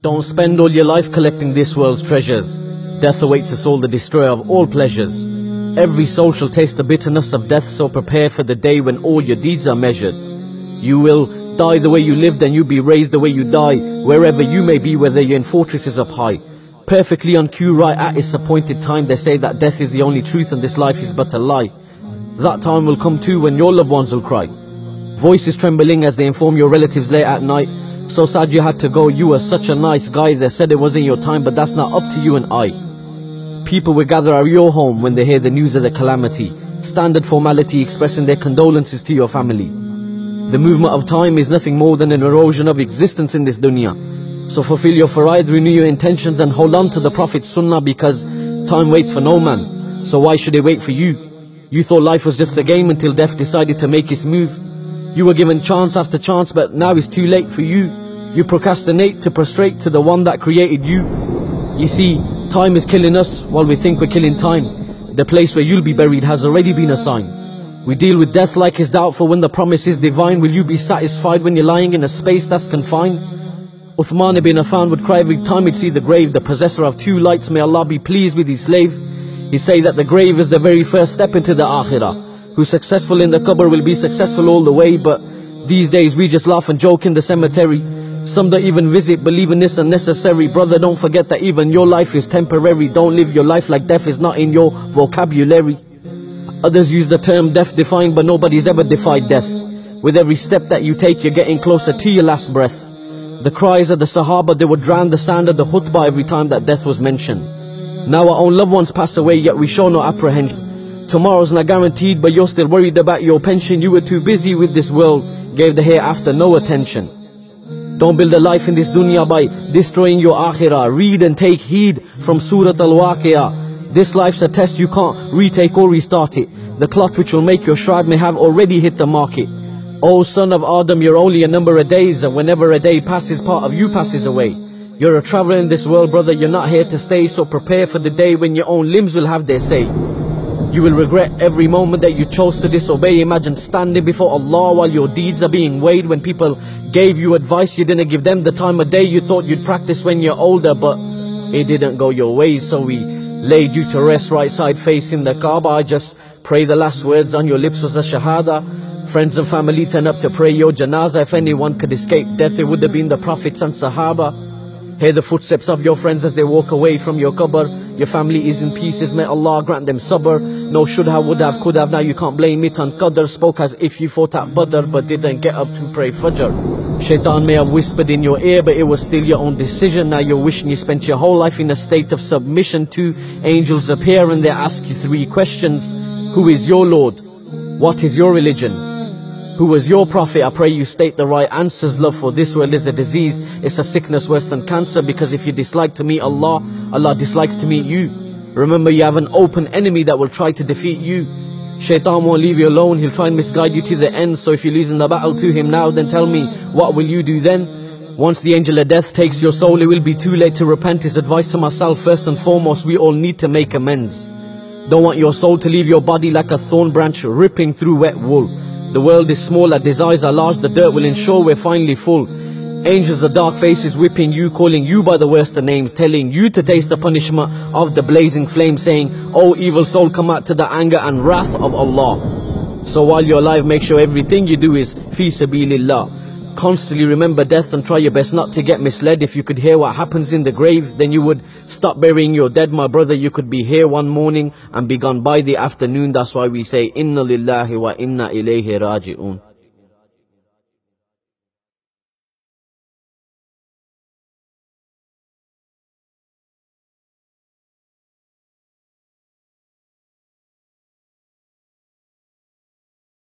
Don't spend all your life collecting this world's treasures. Death awaits us all, the destroyer of all pleasures. Every soul shall taste the bitterness of death, so prepare for the day when all your deeds are measured. You will die the way you lived, and you be raised the way you die, wherever you may be, whether you're in fortresses up high. Perfectly on cue, right at its appointed time, they say that death is the only truth and this life is but a lie. That time will come too when your loved ones will cry. Voices trembling as they inform your relatives late at night. So sad you had to go, you were such a nice guy. They said it wasn't your time, but that's not up to you and I. People will gather at your home when they hear the news of the calamity. Standard formality expressing their condolences to your family. The movement of time is nothing more than an erosion of existence in this dunya. So fulfill your faraid, renew your intentions, and hold on to the Prophet's sunnah, because time waits for no man. So why should it wait for you? You thought life was just a game until death decided to make its move. You were given chance after chance, but now it's too late for you. You procrastinate to prostrate to the one that created you. You see, time is killing us while we think we're killing time. The place where you'll be buried has already been assigned. We deal with death like it's doubtful when the promise is divine. Will you be satisfied when you're lying in a space that's confined? Uthman ibn Affan would cry every time he'd see the grave. The possessor of two lights, may Allah be pleased with his slave. He say that the grave is the very first step into the akhirah. Who's successful in the qabr will be successful all the way. But these days we just laugh and joke in the cemetery. Some don't even visit, believing this unnecessary. Brother, don't forget that even your life is temporary. Don't live your life like death is not in your vocabulary. Others use the term death defying, but nobody's ever defied death. With every step that you take, you're getting closer to your last breath. The cries of the Sahaba, they would drown the sound of the khutbah every time that death was mentioned. Now our own loved ones pass away, yet we show no apprehension. Tomorrow's not guaranteed, but you're still worried about your pension. You were too busy with this world, gave the hereafter no attention. Don't build a life in this dunya by destroying your akhirah. Read and take heed from Surah Al-Waqi'ah. This life's a test, you can't retake or restart it. The cloth which will make your shroud may have already hit the market. O son of Adam, you're only a number of days, and whenever a day passes, part of you passes away. You're a traveler in this world, brother, you're not here to stay, so prepare for the day when your own limbs will have their say. You will regret every moment that you chose to disobey. Imagine standing before Allah while your deeds are being weighed. When people gave you advice, you didn't give them the time of day. You thought you'd practice when you're older, but it didn't go your way. So we laid you to rest right side facing the Kaaba. I just pray the last words on your lips was a shahada. Friends and family turn up to pray your janazah. If anyone could escape death, it would have been the Prophets and Sahaba. Hear the footsteps of your friends as they walk away from your qabr. Your family is in pieces, may Allah grant them sabr. No should have, would have, could have, now you can't blame it on qadr. Spoke as if you fought at Badr, but didn't get up to pray Fajr. Shaitan may have whispered in your ear, but it was still your own decision. Now you're wishing you spent your whole life in a state of submission. Two angels appear and they ask you three questions. Who is your Lord? What is your religion? Who was your prophet? I pray you state the right answers. Love for this world is a disease. It's a sickness worse than cancer, because if you dislike to meet Allah, Allah dislikes to meet you. Remember, you have an open enemy that will try to defeat you. Shaitan won't leave you alone. He'll try and misguide you to the end. So if you're losing the battle to him now, then tell me, what will you do then? Once the angel of death takes your soul, it will be too late to repent. His advice to myself, first and foremost, we all need to make amends. Don't want your soul to leave your body like a thorn branch ripping through wet wool. The world is small, our desires are large, the dirt will ensure we're finally full. Angels of dark faces whipping you, calling you by the worst of names, telling you to taste the punishment of the blazing flame, saying, "O evil soul, come out to the anger and wrath of Allah." So while you're alive, make sure everything you do is fi sabilillah. Constantly remember death and try your best not to get misled. If you could hear what happens in the grave, then you would stop burying your dead. My brother, you could be here one morning and be gone by the afternoon. That's why we say, Inna lillahi wa inna ilayhi raji'un.